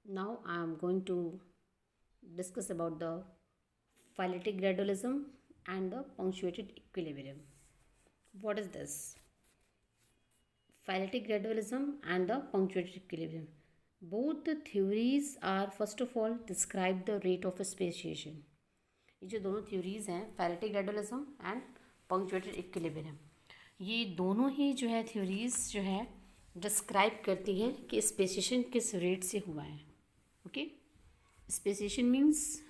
Now I am going to discuss about the phyletic gradualism and the punctuated equilibrium. What is this? Phyletic gradualism and the punctuated equilibrium. Both the theories are first of all describe the rate of speciation. ये जो दोनों theories हैं phyletic gradualism and punctuated equilibrium, ये दोनों ही जो है theories जो है डिस्क्राइब करती हैं कि स्पेसिएशन किस रेट से हुआ है. Okay, speciation means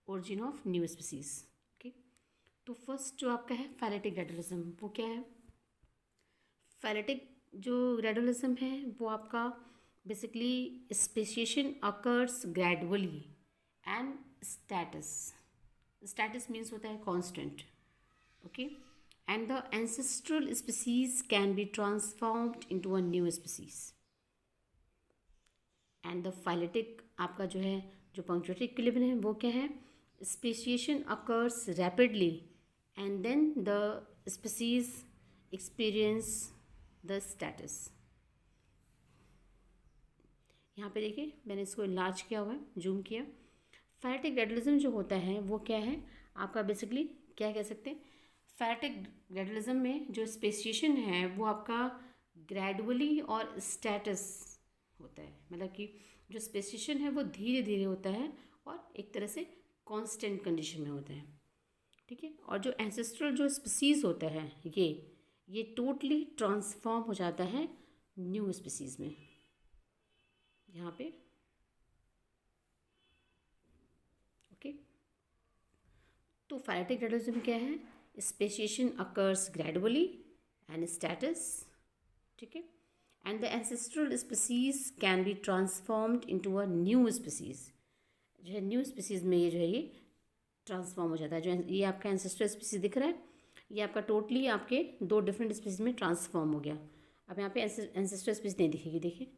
origin of new species. Okay, तो फर्स्ट जो आपका है phyletic gradualism, वो क्या है? phyletic जो gradualism है वो आपका basically speciation occurs gradually and status means होता है constant. Okay, and the ancestral species can be transformed into a new species. And the phyletic आपका जो है जो punctuated equilibrium है वो क्या है? Speciation occurs rapidly and then the species experience the stasis. यहाँ पे देखिए मैंने इसको लार्ज किया हुआ है, जूम किया. phyletic gradualism जो होता है वो क्या है आपका बेसिकली क्या कह सकते हैं? phyletic gradualism में जो स्पेसिएशन है वो आपका ग्रेजुअली और स्टेटस होता है. मतलब कि जो स्पेसिएशन है वो धीरे धीरे होता है और एक तरह से कांस्टेंट कंडीशन में होता है. ठीक है, और जो एंसेस्ट्रल जो स्पीसीज होता है ये टोटली ट्रांसफॉर्म हो जाता है न्यू स्पीसीज में. यहाँ पे ओके, तो phyletic gradualism क्या है? Speciation occurs gradually and status. ठीक है, and the ancestral species can be transformed into a new species. जो है न्यू स्पीसीज में ये जो है ये ट्रांसफॉर्म हो जाता है. जो ये आपका एंसेस्ट्रल स्पीसीज दिख रहा है ये आपका टोटली आपके दो डिफरेंट स्पीसीज में ट्रांसफॉर्म हो गया. अब यहाँ पे एंसेस्ट्रल स्पीसीज नहीं दिखेगी. देखिए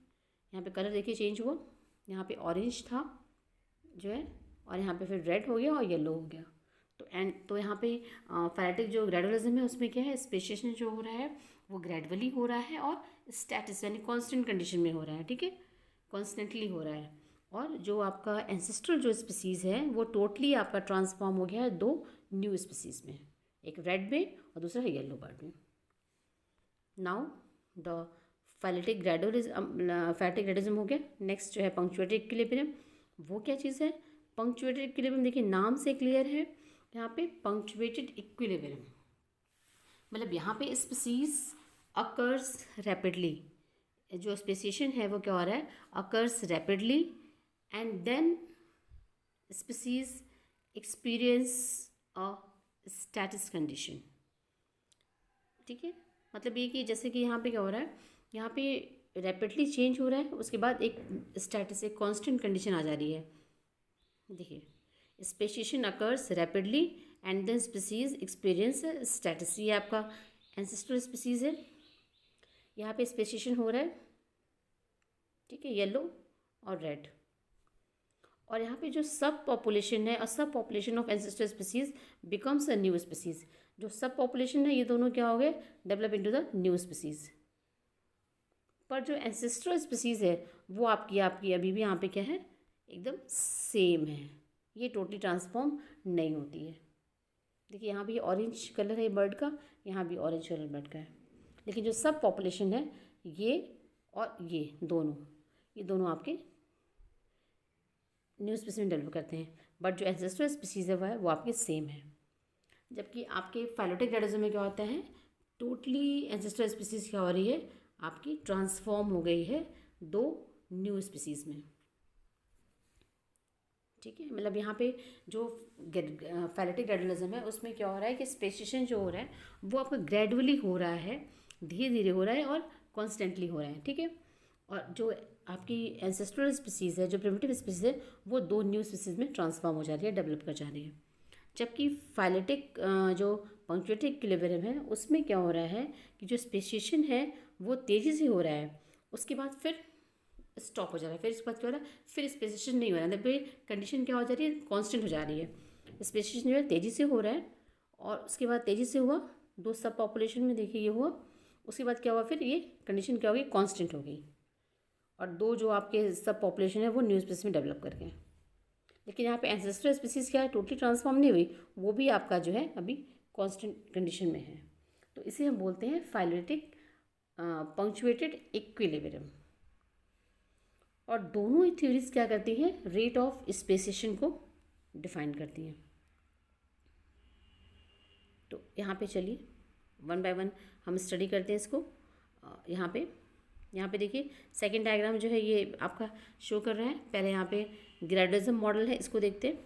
यहाँ पे कलर देखिए चेंज हुआ. यहाँ पे ऑरेंज था जो है और यहाँ पे फिर रेड हो गया और येलो हो गया. तो यहाँ पे phyletic जो ग्रेजुअलिज्म है उसमें क्या है? स्पेसिएशन जो हो रहा है वो ग्रेजुअली हो रहा है और स्टैटस यानी कांस्टेंट कंडीशन में हो रहा है. ठीक है, कॉन्स्टेंटली हो रहा है. और जो आपका एंसेस्ट्रल जो स्पीसीज़ है वो टोटली आपका ट्रांसफॉर्म हो गया है दो न्यू स्पीसीज़ में, एक रेड में और दूसरा येलो बर्ड में. नाउ द phyletic gradualism हो गया. नेक्स्ट जो है punctuated equilibrium. वो क्या चीज़ है? punctuated equilibrium देखिए नाम से क्लियर है. यहाँ पे punctuated equilibrium मतलब यहाँ पे स्पीसीज अकर्स रैपिडली. जो स्पेसिएशन है वो क्या हो रहा है? Occurs rapidly and then species experience a stasis condition. ठीक है, मतलब ये कि जैसे कि यहाँ पे क्या हो रहा है? यहाँ पे रैपिडली चेंज हो रहा है, उसके बाद एक स्टैटस एक कांस्टेंट कंडीशन आ जा रही है. देखिए speciation occurs rapidly and then species experience stasis. ये आपका एंसेस्ट्रल स्पीसीज है. यहाँ पे स्पेसिएशन हो रहा है. ठीक है, येलो और रेड. और यहाँ पे जो सब पॉपुलेशन है और सब population of ancestral species becomes a new species. जो सब पॉपुलेशन है ये दोनों क्या हो गए? Develop into the new species. पर जो एंसेस्ट्रल स्पीसीज है वो आपकी अभी भी यहाँ पे क्या है? एकदम सेम है. ये टोटली ट्रांसफॉर्म नहीं होती है. देखिए यहाँ भी ऑरेंज कलर है बर्ड का, यहाँ भी ऑरेंज कलर बर्ड का है. लेकिन जो सब पॉपुलेशन है ये और ये दोनों आपके न्यू स्पीसीज में डेवलप करते हैं. बट जो एंसेस्ट्रल स्पीसीज है वो आपके सेम है. जबकि आपके phyletic gradualism में क्या होता है? टोटली एंसेस्ट्रल स्पीसीज क्या हो रही है? आपकी ट्रांसफॉर्म हो गई है दो न्यू स्पीसीज में. ठीक है, मतलब यहाँ पे जो phyletic gradualism है उसमें क्या हो रहा है कि स्पेसिएशन जो हो रहा है वो आपका ग्रेजुअली हो रहा है, धीरे धीरे हो रहा है और कॉन्स्टेंटली हो रहा है. ठीक है, और जो आपकी एंसेस्ट्रल स्पीसीज है जो प्रिमिटिव स्पीसीज है वो दो न्यू स्पीसीज में ट्रांसफॉर्म हो जा रही है, डेवलप कर जा रही है. जबकि phyletic जो punctuated equilibrium है उसमें क्या हो रहा है कि जो स्पेसिएशन है वो तेज़ी से हो रहा है, उसके बाद फिर स्टॉप हो जा रहा है, फिर इसके बाद क्या हो रहा है? फिर स्पेसिएशन नहीं हो रहा है. मतलब कंडीशन क्या हो जा रही है? कांस्टेंट हो जा रही है. स्पेसिएशन जो है तेज़ी से हो रहा है और उसके बाद तेज़ी से हुआ दो सब पॉपुलेशन में. देखिए ये हुआ, उसके बाद क्या हुआ? फिर ये कंडीशन क्या हो गई? कांस्टेंट हो गई. और 2 जो आपके सब पॉपुलेशन है वो न्यू स्पीसीज में डेवलप कर गए। लेकिन यहाँ पे एंसेस्ट्रल स्पीसीज़ क्या है, टोटली ट्रांसफॉर्म नहीं हुई, वो भी आपका जो है अभी कांस्टेंट कंडीशन में है। तो इसे हम बोलते हैं फाइलेटिक पंक्चुएटेड इक्विलिब्रियम। और दोनों ही थ्योरीज क्या करती हैं, रेट ऑफ स्पेसिएशन को डिफाइन करती हैं। तो यहाँ पे चलिए वन बाय वन हम स्टडी करते हैं इसको। यहाँ पे देखिए सेकंड डायग्राम जो है ये आपका शो कर रहा है। पहले यहाँ पे ग्रेडुअलिज्म मॉडल है, इसको देखते हैं।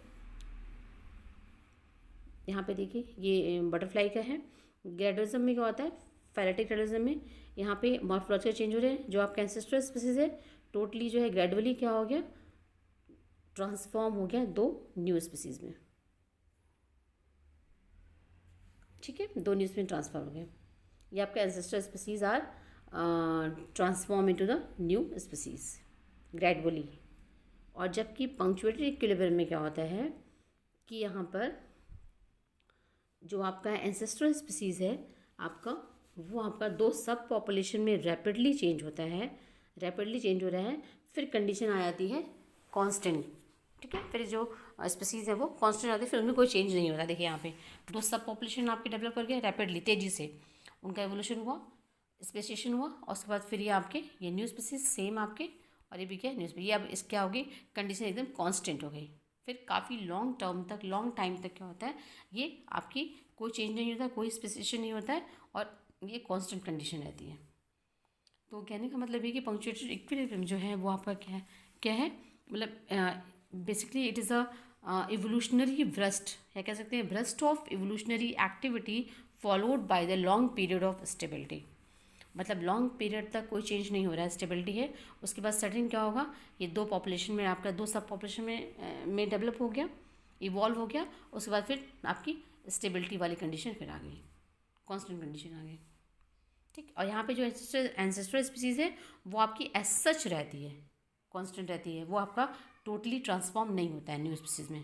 यहाँ पे देखिए ये बटरफ्लाई का है। ग्रेडुअलिज्म में क्या होता है, फाइलेटिक ग्रेडुअलिज्म में यहाँ पे मॉर्फोलॉजिकल चेंज हो रहे हैं। जो आपका एंसेस्ट्रल स्पीसीज है टोटली जो है ग्रेजुअली क्या हो गया, ट्रांसफॉर्म हो गया 2 न्यू स्पीसीज में। ठीक है, 2 न्यू में ट्रांसफॉर्म हो गया। ये आपका ancestral species are transform into the new species gradually. और जबकि पंक्चुएटेड इक्विलिब्रियम में क्या होता है कि यहाँ पर जो आपका एंसेस्ट्रल स्पीसीज है आपका, वो आपका 2 सब पॉपुलेशन में रैपिडली चेंज होता है, रैपिडली चेंज हो रहा है। फिर कंडीशन आ जाती है कांस्टेंट। ठीक है, फिर जो स्पीसीज है वो कांस्टेंट आती है, फिर उनमें कोई चेंज नहीं होता। देखिए यहाँ पे 2 सब पॉपुलेशन आपके डेवलप कर गए रैपिडली, तेज़ी से उनका एवोल्यूशन हुआ, स्पेसिएशन हुआ, और उसके बाद फिर ये आपके ये न्यू स्पीसीज सेम आपके, और ये भी क्या न्यू स्पीसीज, ये अब इस क्या होगी, कंडीशन एकदम कांस्टेंट हो गई। फिर काफ़ी लॉन्ग टर्म तक, लॉन्ग टाइम तक क्या होता है, ये आपकी कोई चेंज नहीं होता, कोई स्पेसिएशन नहीं होता है, और ये कांस्टेंट कंडीशन रहती है। तो कहने का मतलब ये कि पंक्चुएटेड इक्विलिब्रियम जो है वो आपका क्या है मतलब basically it is a evolutionary burst, या कह सकते हैं burst of evolutionary activity followed by the long period of stability. मतलब लॉन्ग पीरियड तक कोई चेंज नहीं हो रहा है, स्टेबिलिटी है। उसके बाद सडन क्या होगा, ये 2 पॉपुलेशन में आपका 2 सब पॉपुलेशन में डेवलप हो गया, इवॉल्व हो गया। उसके बाद फिर आपकी स्टेबिलिटी वाली कंडीशन फिर आ गई, कांस्टेंट कंडीशन आ गई। ठीक, और यहाँ पे जो एंसेस्ट्रल स्पीसीज है वो आपकी एज सच रहती है, कांस्टेंट रहती है, वो आपका टोटली ट्रांसफॉर्म नहीं होता है न्यू स्पीसीज में,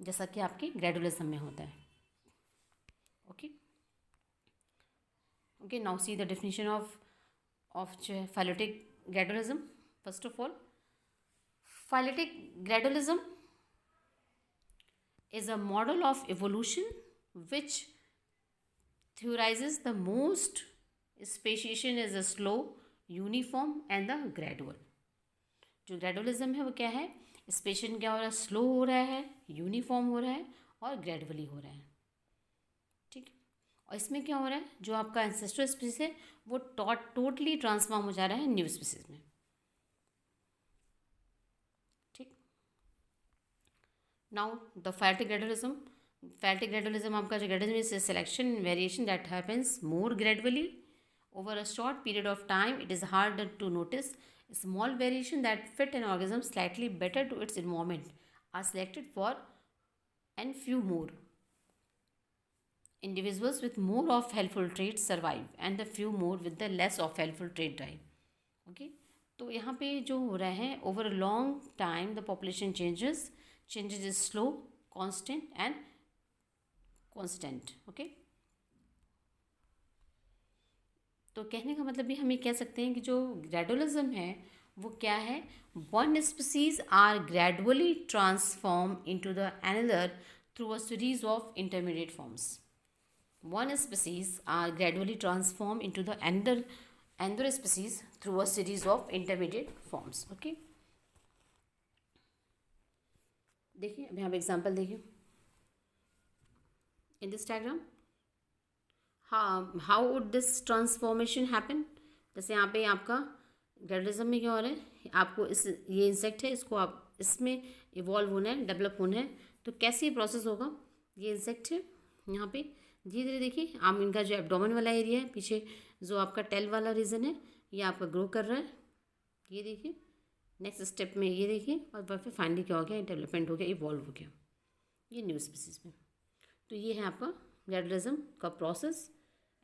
जैसा कि आपके ग्रेडुअलिज्म में होता है। Okay okay, now see the definition of phyletic gradualism. First of all, phyletic gradualism is a model of evolution which theorizes the most speciation is a slow, uniform and the gradual. जो gradualism है वो क्या है, speciation क्या हो रहा है, slow हो रहा है, यूनिफॉर्म हो रहा है और ग्रेजुअली हो रहा है। ठीक, और इसमें क्या हो रहा है, जो आपका एंसेस्ट्रल स्पीसीज है वो टोटली ट्रांसफॉर्म हो जा रहा है न्यू स्पीसीज में। ठीक, now the phyletic gradualism. Phyletic gradualism आपका जो gradualism is selection variation that happens more gradually over a short period of time. It is harder to notice. Small variation that fit an organism slightly better to its environment are selected for, and few more individuals with more of helpful traits survive and the few more with the less of helpful trait die. Okay, तो यहाँ पे जो हो रहा है, over a long time the population changes is slow, constant and constant. Okay, तो कहने का मतलब भी हम ये कह सकते हैं कि जो ग्रेडुअलिज्म है वो क्या है, one species are gradually transform into the another through a series of intermediate forms. One species are gradually transform into the another species through a series of intermediate forms. Okay, देखिए अभी यहाँ पे example देखिए in this diagram. How would this transformation happen. जैसे यहाँ पे आपका ग्रेडुअलिज्म में क्या हो रहा है, आपको ये इंसेक्ट है, इसको आप इसमें इवॉल्व होना है, डेवलप होना है, तो कैसे ये प्रोसेस होगा। ये इंसेक्ट है, यहाँ पे धीरे धीरे देखिए आप इनका जो एब्डोमेन वाला एरिया है, पीछे जो आपका टेल वाला रीजन है, ये आपका ग्रो कर रहा है। ये देखिए नेक्स्ट स्टेप में ये देखिए, और फिर फाइनली क्या हो गया, डेवलपमेंट हो गया, इवॉल्व हो गया ये न्यू स्पीसीज में। तो ये है आपका ग्रेडुअलिज्म का प्रोसेस,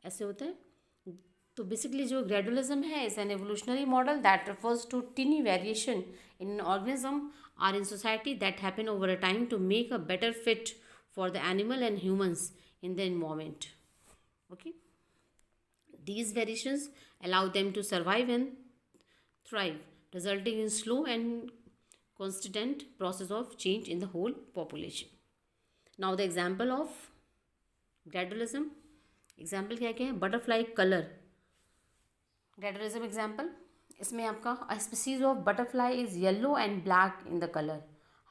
ऐसे होता है। तो बेसिकली जो ग्रेडुअलिज्म है is an evolutionary model that refers to tiny variation in an organism or in society that happen over a time to make a better fit for the animal and humans in the environment. Okay, these variations allow them to survive and thrive resulting in slow and constant process of change in the whole population. Now the example of gradualism. Example क्या क्या है? Butterfly colour gradualism example. इसमें आपका a species of butterfly is yellow and black in the color.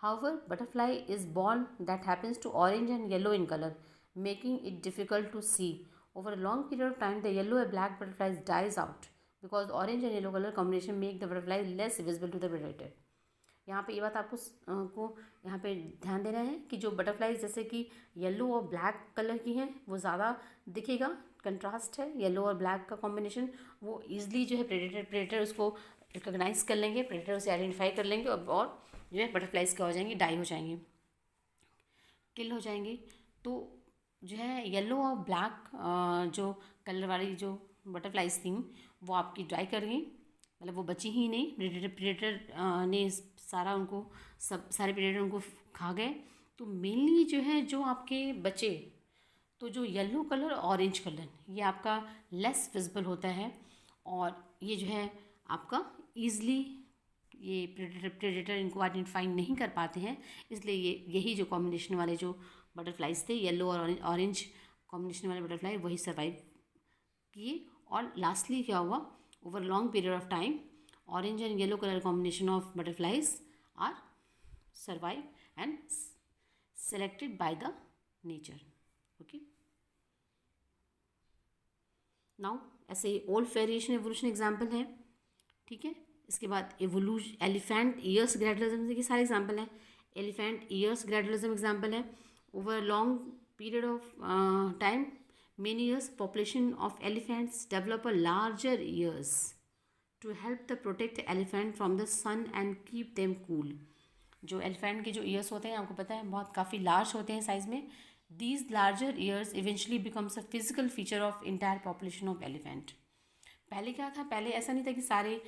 However, butterfly is born that happens to orange and yellow in color, making it difficult to see. Over a long period of time, the yellow and black butterflies dies out because orange and yellow color combination make the butterfly less visible to the predator. यहाँ पे ये बात आपको यहाँ पे ध्यान देना है कि जो बटरफ्लाइज जैसे कि येलो और ब्लैक कलर की हैं वो ज़्यादा दिखेगा, कंट्रास्ट है येलो और ब्लैक का कॉम्बिनेशन, वो ईजिली जो है प्रेडेटर उसको रिकोगनाइज कर लेंगे, प्रेडेटर उसे आइडेंटिफाई कर लेंगे और जो है बटरफ्लाइज क्या हो जाएंगी, डाई हो जाएंगी, किल हो जाएंगी. तो जो है येलो और ब्लैक जो कलर वाली जो बटरफ्लाइज थी वो आपकी डाई कर गई, मतलब वो बची ही नहीं, प्रेडेटर ने सारा उनको सारे प्रेडेटर उनको खा गए. तो मेनली जो है जो आपके बचे तो जो येलो कलर ऑरेंज कलर ये आपका लेस विजिबल होता है और ये जो है आपका ईज़िली ये प्रेडेटर इनको आइडेंटिफाई नहीं कर पाते हैं, इसलिए यही जो कॉम्बिनेशन वाले जो बटरफ्लाइज थे येलो और ऑरेंज कॉम्बिनेशन वाले बटरफ्लाई वही सर्वाइव किए. और लास्टली क्या हुआ, over a long period of time orange and yellow color combination of butterflies are survived and selected by the nature. Okay, now ऐसे old variation evolution example है. ठीक है, इसके बाद evolution elephant ears gradualism के सारे example हैं. elephant ears gradualism example है. over a long period of time many years population of elephants develop a larger ears to help the protect elephant from the sun and keep them cool. जो elephant के जो years होते हैं आपको पता है बहुत काफ़ी लार्ज होते हैं साइज़ में. These larger years eventually becomes a physical feature of entire population of elephant. पहले क्या था, पहले ऐसा नहीं था कि सारे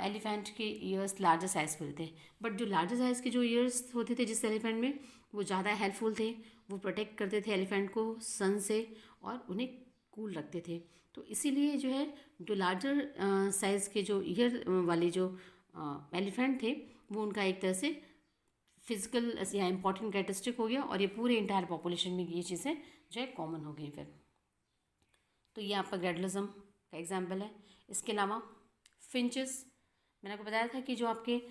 एलिफेंट के ईयर्स लार्जर साइज़ के होते थे, बट जो लार्जर साइज़ के जो ईयर्स होते थे जिस एलिफेंट में वो ज़्यादा हेल्पफुल थे, वो प्रोटेक्ट करते थे एलिफेंट को सन से और उन्हें कूल रखते थे. तो इसीलिए जो है जो लार्जर साइज़ के जो ईयर वाले जो एलिफेंट थे वो उनका एक तरह से फिजिकल या इम्पॉर्टेंट कैरेक्टरिस्टिक हो गया और ये पूरे इंटायर पॉपुलेशन में ये चीज़ें जो है कॉमन हो गई फिर. तो ये आपका ग्रेडुलिज्म का एग्जाम्पल है. इसके अलावा फिंचेस, मैंने आपको बताया था कि जो आपके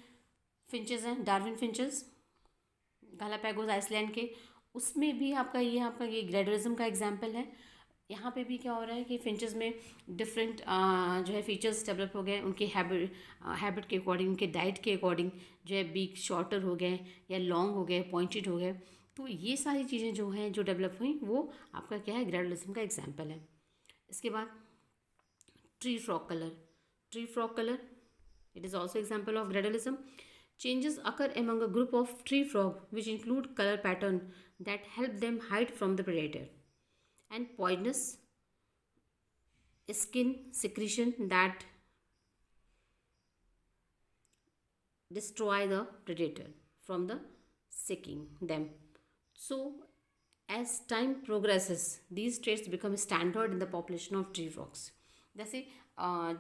फिंचेस हैं डार्विन फिंचेस गालापैगोस आइसलैंड के, उसमें भी आपका ये ग्रेडुलिज्म का एग्जाम्पल है. यहाँ पे भी क्या हो रहा है कि फिंचेस में डिफरेंट जो है फीचर्स डेवलप हो गए उनके हैबिट के अकॉर्डिंग, उनके डाइट के अकॉर्डिंग, जो है बीक शॉर्टर हो गए या लॉन्ग हो गए, पॉइंटेड हो गए. तो ये सारी चीज़ें जो हैं जो डेवलप हुई वो आपका क्या है, ग्रेडुलिज्म का एग्जाम्पल है. इसके बाद tree frog colour it is also example of gradualism. Changes occur among a group of tree frog which include color pattern that help them hide from the predator and poisonous skin secretion that destroy the predator from the seeking them. So as time progresses these traits become standard in the population of tree frogs. जैसे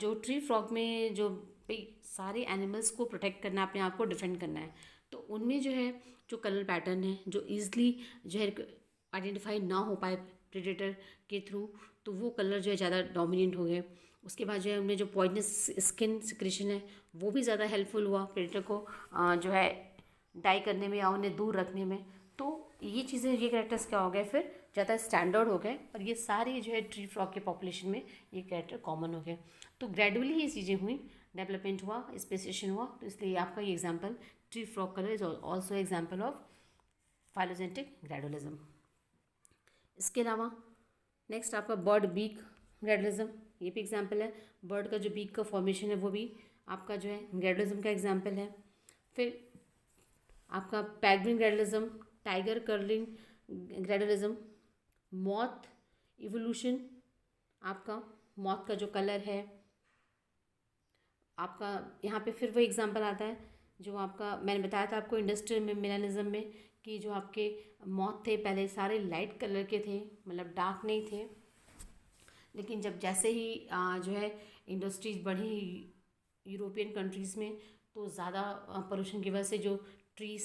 जो tree frog में जो भाई सारे animals को protect करना है, अपने आप को डिफेंड करना है, तो उनमें जो है जो कलर पैटर्न है जो ईज़िली जो है आइडेंटिफाई ना हो पाए प्रेडेटर के थ्रू, तो वो कलर जो है ज़्यादा डोमिनेंट हो गए. उसके बाद जो है उनमें जो पॉइजनस स्किन सिक्रेशन है वो भी ज़्यादा हेल्पफुल हुआ प्रेडेटर को जो है डाई करने में या उन्हें दूर रखने में. तो ये चीज़ें, ये कैरेक्टर्स क्या हो गए फिर ज़्यादा स्टैंडर्ड हो गए और ये सारे जो है ट्री फ्रॉग के पॉपुलेशन में ये कैरेक्टर कॉमन हो गए. तो ग्रेजुअली ये चीज़ें हुई, डेवलपमेंट हुआ, स्पेसिएशन हुआ. तो इसलिए आपका ये example tree frog colour is also example of phylogenetic gradualism. इसके अलावा नेक्स्ट आपका बर्ड बीक ग्रेडुलिज्म, ये भी एग्जांपल है. बर्ड का जो बीक का फॉर्मेशन है वो भी आपका जो है ग्रेडुलिज्म का एग्जांपल है. फिर आपका penguin gradualism, tiger curling gradualism, moth evolution, आपका मॉथ का जो कलर है आपका यहाँ पे फिर वही एग्जांपल आता है जो आपका मैंने बताया था आपको इंडस्ट्रियल में मेलानिज्म में कि जो आपके मॉथ थे पहले सारे लाइट कलर के थे, मतलब डार्क नहीं थे. लेकिन जब जैसे ही जो है इंडस्ट्रीज बढ़ी यूरोपियन कंट्रीज़ में, तो ज़्यादा पोल्यूशन की वजह से जो ट्री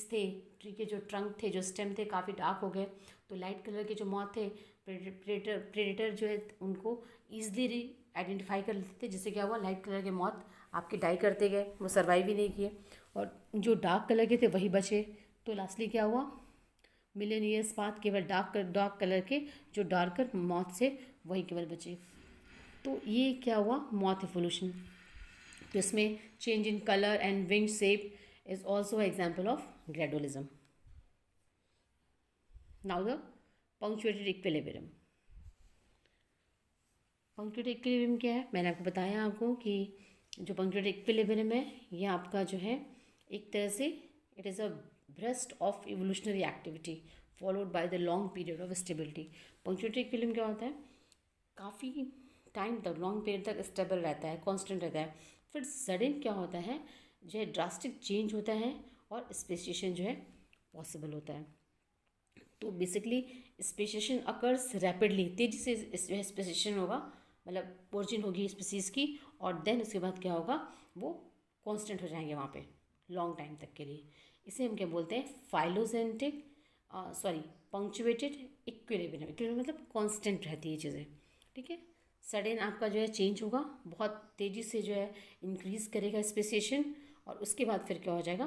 के जो ट्रंक थे, जो स्टेम थे, काफ़ी डार्क हो गए। तो लाइट कलर के जो मॉथ थे, प्रेडेटर जो है उनको ईजिली आइडेंटिफाई कर लेते थे, जिससे क्या हुआ, लाइट कलर के मॉथ आपके डाई करते गए, वो सर्वाइव ही नहीं किए, और जो डार्क कलर के थे वही बचे। तो लास्टली क्या हुआ, मिलियन ईयर्स बाद केवल डार्क कलर के जो डार्कर मॉथ से वही केवल बचे। तो ये क्या हुआ, मॉथ इवोल्यूशन। तो इसमें change in colour and wing shape is also example of gradualism. Now the punctuated equilibrium. Punctuated equilibrium क्या है, मैंने आपको बताया आपको कि जो पंक्चुएटेड इक्विलिब्रियम है ये आपका जो है एक तरह से it is a burst of evolutionary activity followed by the long period of stability. Punctuated equilibrium क्या होता है, काफ़ी टाइम तक, लॉन्ग पीरियड तक स्टेबल रहता है, कांस्टेंट रहता है, फिर सडन क्या होता है, जो है ड्रास्टिक चेंज होता है और स्पेसिएशन जो है पॉसिबल होता है। तो बेसिकली स्पेसिएशन अकर्स रैपिडली, तेज़ी से जो है स्पेसिएशन होगा, मतलब ओरिजिन होगी स्पीसीज़ की, और देन उसके बाद क्या होगा, वो कांस्टेंट हो जाएंगे वहाँ पे लॉन्ग टाइम तक के लिए। इसे हम क्या बोलते हैं, फाइलोजेनेटिक पंक्चुएटेड इक्विलिब्रियम। इक्विलिब्रियम मतलब कांस्टेंट रहती है चीज़ें, ठीक है। सडन आपका जो है चेंज होगा, बहुत तेज़ी से जो है इंक्रीज़ करेगा स्पेसिएशन, और उसके बाद फिर क्या हो जाएगा,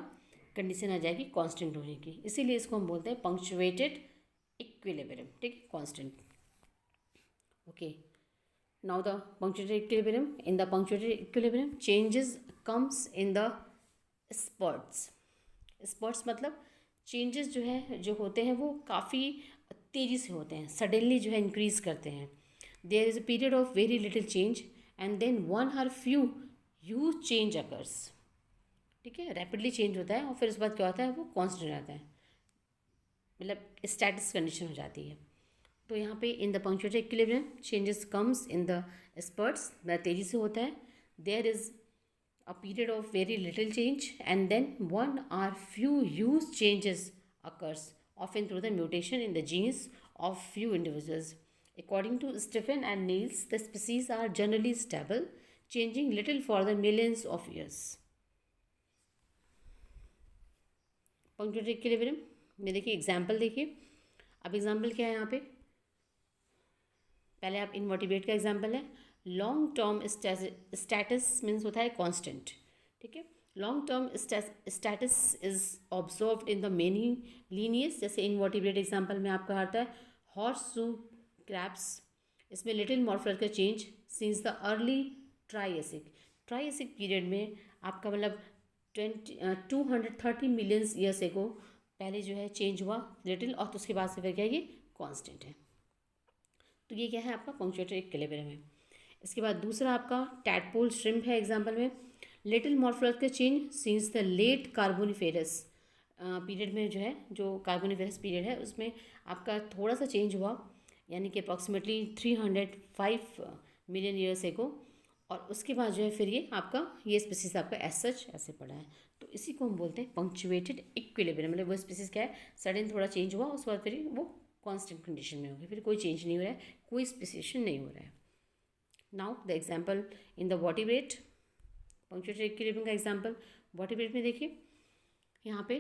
कंडीशन आ जाएगी कांस्टेंट होने की, इसीलिए इसको हम बोलते हैं पंक्चुएटेड इक्विलिब्रियम, ठीक है, constant. Okay, now the punctuated equilibrium. In the punctuated equilibrium changes comes in the sprouts. Sprouts मतलब चेंजेस जो है, जो होते हैं वो काफ़ी तेज़ी से होते हैं, सडनली जो है इंक्रीज़ करते हैं। There is a period of very little change and then one or few huge change occurs, ठीक है, रैपिडली चेंज होता है और फिर उसके बाद क्या होता है, वो कांस्टेंट रहता है, मतलब स्टैटिस कंडीशन हो जाती है। तो यहाँ पे in the punctuated equilibrium changes comes in the spurts, मतलब तेज़ी से होता है। There is a period of very little change and then one or few huge changes occurs, often through the mutation in the genes of few individuals. According to Stephen and Niels, the species are generally stable, changing little for the millions of years. Punctuated equilibrium में देखिए example, देखिए अब example क्या है यहाँ पे, पहले आप इनवर्टिब्रेट का एग्जाम्पल है। लॉन्ग टर्म स्टेटस मीन्स होता है कांस्टेंट, ठीक है। Long term status is observed in the many Linnaeus, जैसे इनवर्टिब्रेट एग्जाम्पल में आपका आता है हॉर्सशू क्रैब्स। इसमें little morphological change since the early Triassic period में आपका मतलब 230 मिलियंस ईयर्स एगो पहले जो है चेंज हुआ लिटिल, और तो उसके बाद से फिर क्या ये कांस्टेंट है। तो ये क्या है आपका पंक्चुएटेड इक्विलिब्रियम है। इसके बाद दूसरा आपका टैडपोल श्रिम्प है एग्जाम्पल में। Little morphological change since the late Carboniferous period में जो है, जो कार्बोनिफेरस पीरियड है उसमें आपका थोड़ा सा चेंज हुआ, यानी कि अप्रॉक्सीमेटली 305 मिलियन ईयर्स एगो, और उसके बाद जो है फिर ये आपका ये स्पीसीज आपका एज सच ऐसे पड़ा है। तो इसी को हम बोलते हैं पंक्चुएटेड इक्विलिब्रियम, मतलब वो स्पीसीज क्या है, सडन थोड़ा चेंज हुआ, उसके बाद फिर वो कांस्टेंट कंडीशन में होगी, फिर कोई चेंज नहीं हो रहा है, कोई स्पेसिएशन नहीं हो रहा है। Now the example in the vertebrate, punctuated equilibrium का एग्जाम्पल वर्टिब्रेट में देखिए, यहाँ पे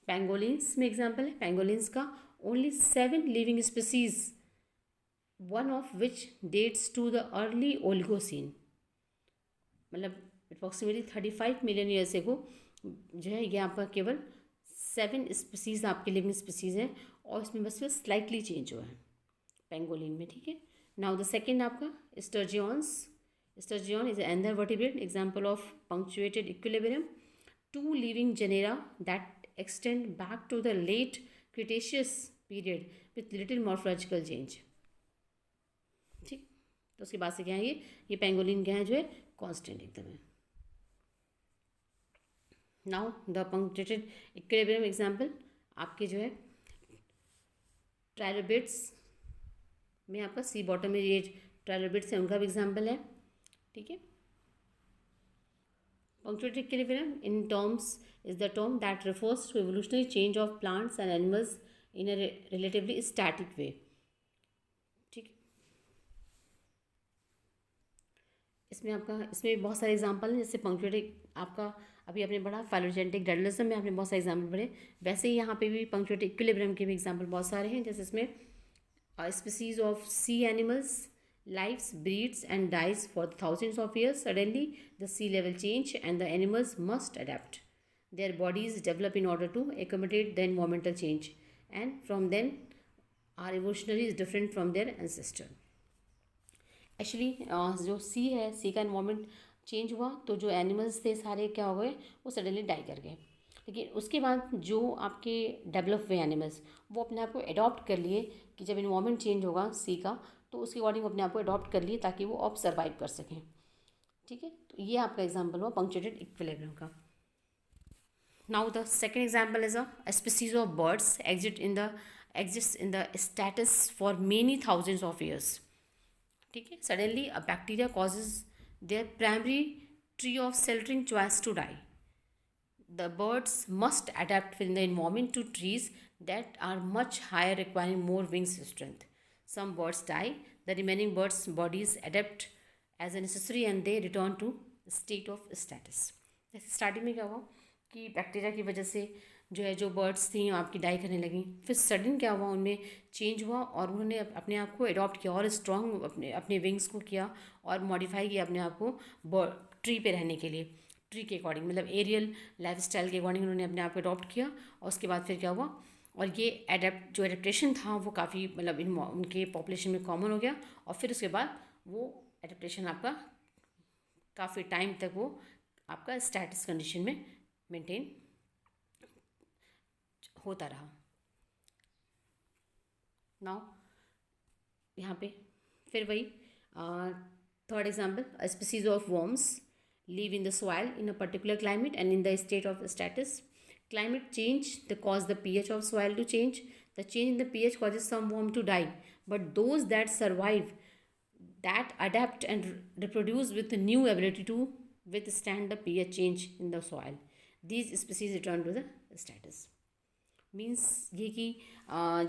पेंगोलिन्स में एग्जाम्पल है। पेंगोलिन्स का only 7 living species, one of which dates to the early Oligocene, मतलब अप्रॉक्सीमेटली 35 मिलियन ईयर्स एगो जो है ये आपका केवल 7 स्पीसीज आपके लिविंग स्पीसीज हैं, और इसमें बस स्लाइटली चेंज हुआ है पेंगोलिन में, ठीक है। नाउ द सेकेंड आपका sturgeon is another vertebrate example of punctuated equilibrium. 2 living genera that extend back to the late Cretaceous period with little morphological change, ठीक। तो उसके बाद से क्या है, ये पेंगोलिन क्या है जो है कांस्टेंट एकदम है। Now the punctuated equilibrium example आपके जो है ट्राइलोबिट्स में आपका सी बॉटम में ये ट्राइलोबिट्स है उनका भी एग्जाम्पल है, ठीक है। Punctuated equilibrium in terms is the term that refers to evolutionary change of plants and animals in a relatively static way, ठीक। इसमें बहुत सारे एग्जाम्पल हैं, जैसे पंक्चुएटेड आपका अभी आपने पढ़ा फाइलोजेनेटिक ग्रेडुलिज्म में आपने बहुत सारे एग्जाम्पल पढ़े, वैसे ही यहाँ पे भी पंक्चुएटेड इक्विलिब्रियम के भी एग्जाम्पल बहुत सारे हैं। जैसे इसमें species of sea animals lives, breeds and dies for thousands of years. Suddenly the sea level change and the animals must adapt. Their bodies develop in order to accommodate the environmental change, and from then our evolutionary is different from their ancestor. Actually जो सी है, सी का environment change हुआ तो जो animals थे सारे क्या हो गए, वो सडनली डाई कर गए। लेकिन उसके बाद जो आपके डेवलप हुए एनिमल्स वो अपने आप को अडॉप्ट कर लिए कि जब इन्वायरमेंट चेंज होगा सी का तो उसके अकॉर्डिंग अपने आप को अडॉप्ट कर लिए ताकि वो अब सर्वाइव कर सकें। ठीक है, तो ये आपका एग्जाम्पल हुआ पंक्चुएटेड इक्विलिब्रियम का। Now the second example is a species of birds exists in the status for many thousands of years. ठीक है, suddenly a bacteria causes their primary tree of sheltering choice to die. The birds must adapt in the environment to trees that are much higher, requiring more wing strength. Some birds die, the remaining birds' bodies adapt as necessary and they return to state of status. जैसे starting में क्या हुआ कि bacteria की वजह से जो birds थी आपकी डाई करने लगी, फिर सडन क्या हुआ, उनमें चेंज हुआ और उन्होंने अपने आप को अडॉप्ट किया और स्ट्रॉन्ग अपने विंग्स को किया और मॉडिफाई किया अपने आप को ट्री पे रहने के लिए, ट्री के अकॉर्डिंग, मतलब एरियल लाइफ स्टाइल के अकॉर्डिंग उन्होंने अपने आप को अडॉप्ट किया। और उसके बाद फिर क्या हुआ, और ये एडेप्टेशन था वो काफ़ी मतलब उनके पॉपुलेशन में कॉमन हो गया और फिर उसके बाद वो एडेप्टेशन आपका काफ़ी टाइम तक वो आपका स्टैटस कंडीशन में मेंटेन होता रहा। नाउ यहाँ पे फिर वही third example, a species of worms live in the soil in a particular climate and in the state of status. Climate change cause the pH of soil to change. The change in the pH causes some worm to die, but those that survive, that adapt and reproduce with the new ability to withstand the pH change in the soil. These species return to the status. Means ये कि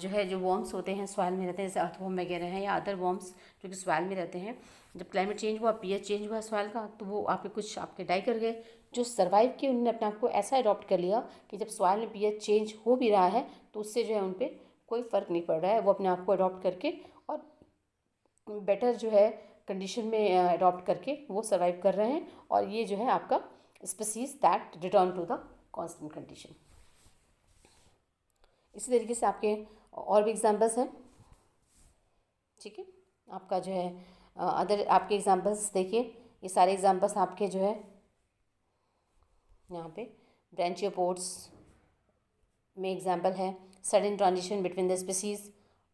जो worms होते हैं soil में रहते हैं, जैसे earthworm वगैरह हैं या अदर वॉर्म्स जो कि सॉइल में रहते हैं, जब क्लाइमेट चेंज हुआ, पीएच चेंज हुआ सॉइल का, तो वो आपके डाई कर गए। जो सर्वाइव किए उन्होंने अपने आप को ऐसा अडॉप्ट कर लिया कि जब सॉइल में पीएच चेंज हो भी रहा है तो उससे जो है उन पर कोई फ़र्क नहीं पड़ रहा है, वो अपने आप को अडॉप्ट करके और बेटर जो है कंडीशन में अडॉप्ट करके वो सर्वाइव कर रहे हैं। और ये जो है आपका species that return to the constant condition. इसी तरीके से आपके और भी एग्जांपल्स हैं। ठीक है, आपका जो है अदर आपके एग्जांपल्स देखिए, ये सारे एग्जांपल्स आपके जो है यहाँ पे ब्रांचियोपोड्स में एग्जांपल है, sudden transition between the species,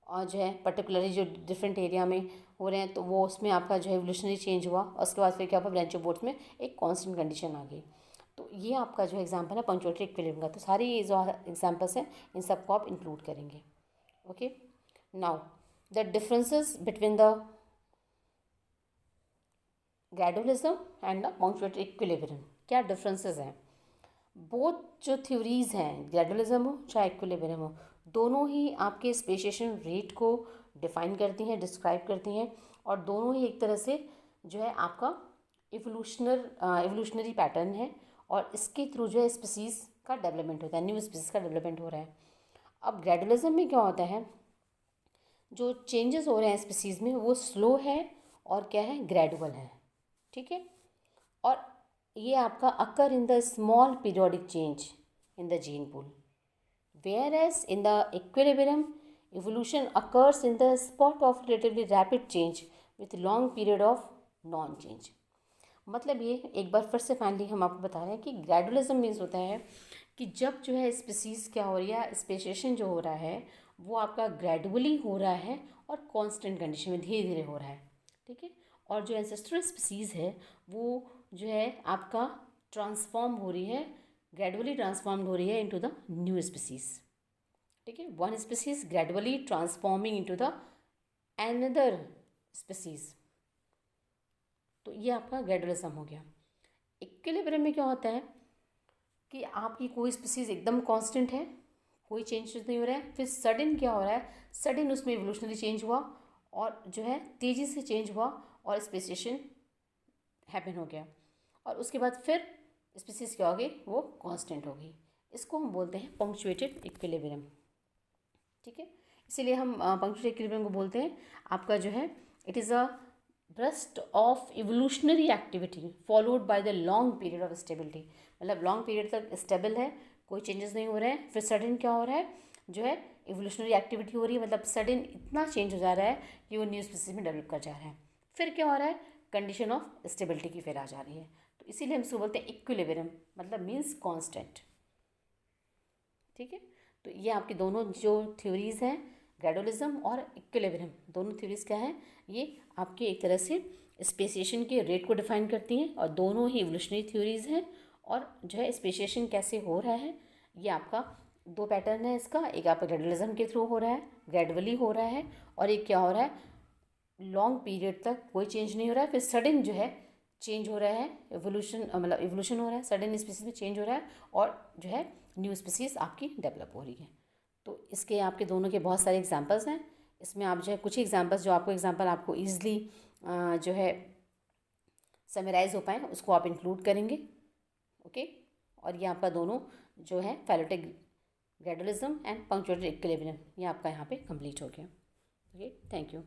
और जो है पर्टिकुलरली जो डिफरेंट एरिया में हो रहे हैं तो वो उसमें आपका जो है एवोल्यूशनरी चेंज हुआ और उसके बाद फिर क्या हुआ, ब्रांचियोपोड्स में एक कांस्टेंट कंडीशन आ गई। तो ये आपका जो एग्जाम्पल है पंक्चुएटेड इक्विलिब्रियम का। तो सारी ये जो एग्जाम्पल्स हैं इन सबको आप इंक्लूड करेंगे। Okay, now the differences between the gradualism and the punctuated equilibrium, क्या डिफरेंसेस हैं। बोथ जो थ्योरीज हैं, ग्रेडुअलिज्म हो चाहे इक्विलिब्रियम हो, दोनों ही आपके स्पेसिएशन रेट को डिफाइन करती हैं, डिस्क्राइब करती हैं, और दोनों ही एक तरह से जो है आपका इवोल्यूशनरी पैटर्न है और इसके थ्रू जो है स्पीसीज़ का डेवलपमेंट होता है, न्यू स्पीसीज़ का डेवलपमेंट हो रहा है। अब ग्रेडुअलिज्म में क्या होता है, जो चेंजेस हो रहे हैं स्पीसीज़ में वो स्लो है और क्या है, ग्रेडुअल है। ठीक है, और ये आपका occur in the small periodic change in the gene pool, whereas in the equilibrium evolution occurs in the spot of relatively rapid change with long period of non change। मतलब ये एक बार फिर से फाइनली हम आपको बता रहे हैं कि ग्रेडुअलिज्म मीन्स होता है कि जब जो है स्पीसीज़ क्या हो रही है, स्पेसिएशन जो हो रहा है वो आपका ग्रेडुअली हो रहा है और कांस्टेंट कंडीशन में धीरे धीरे हो रहा है। ठीक है, और जो एंसेस्ट्रल स्पीसीज़ है वो जो है आपका ट्रांसफॉर्म हो रही है, ग्रेडुअली ट्रांसफॉर्म्ड हो रही है इनटू द न्यू स्पीसीज। ठीक है, one species gradually transforming into the another species. तो ये आपका ग्रेडुअलिज्म हो गया। इक्विलिब्रियम में क्या होता है कि आपकी कोई स्पीसीज एकदम कांस्टेंट है, कोई चेंज नहीं हो रहा है, फिर सडन क्या हो रहा है, सडन उसमें इवोल्यूशनरी चेंज हुआ और जो है तेज़ी से चेंज हुआ और स्पेसिएशन हैपन हो गया, और उसके बाद फिर स्पीसीज क्या होगी, वो कांस्टेंट होगी। इसको हम बोलते हैं पंक्चुएटेड इक्विलिब्रियम। ठीक है, इसीलिए हम पंक्चुएटेड इक्विलिब्रियम को बोलते हैं आपका जो है it is a burst of evolutionary activity followed by the long period of stability. मतलब लॉन्ग पीरियड तक स्टेबल है, कोई चेंजेस नहीं हो रहे हैं, फिर सडन क्या हो रहा है, जो है इवोल्यूशनरी एक्टिविटी हो रही है, मतलब सडन इतना चेंज हो जा रहा है कि वो न्यू स्पीसीज में डेवलप कर जा रहा है। फिर क्या हो रहा है, कंडीशन ऑफ स्टेबिलिटी की फिर आ जा रही है। तो इसीलिए हम इसको बोलते हैं इक्विलिब्रियम, मतलब मीन्स कांस्टेंट। ठीक है, तो ये आपकी दोनों जो थ्योरीज हैं, ग्रेडुअलिज्म और इक्विलिब्रियम, दोनों थ्योरीज क्या है, ये आपके एक तरह से स्पेसिएशन के रेट को डिफाइन करती हैं, और दोनों ही इवोल्यूशनरी थ्योरीज हैं। और जो है स्पेसिएशन कैसे हो रहा है, ये आपका दो पैटर्न है इसका, एक आपका ग्रेडुअलिज्म के थ्रू हो रहा है, ग्रेजुअली हो रहा है, और एक क्या हो रहा है, लॉन्ग पीरियड तक कोई चेंज नहीं हो रहा है, फिर सडन जो है चेंज हो रहा है, एवोल्यूशन मतलब इवोल्यूशन हो रहा है, सडन स्पीसीज में चेंज हो रहा है, और जो है न्यू स्पीसीज आपकी डेवलप हो रही है। तो इसके आपके दोनों के बहुत सारे एग्जांपल्स हैं। इसमें आप जो है कुछ एग्जांपल्स जो आपको एग्जांपल आपको ईजिली जो है समराइज हो पाए उसको आप इंक्लूड करेंगे। ओके, और ये आपका दोनों जो है फाइलोटिक ग्रेडुअलिज्म एंड पंक्चुएटेड इक्विलिब्रियम, ये आपका यहाँ पे कंप्लीट हो गया। Okay, thank you.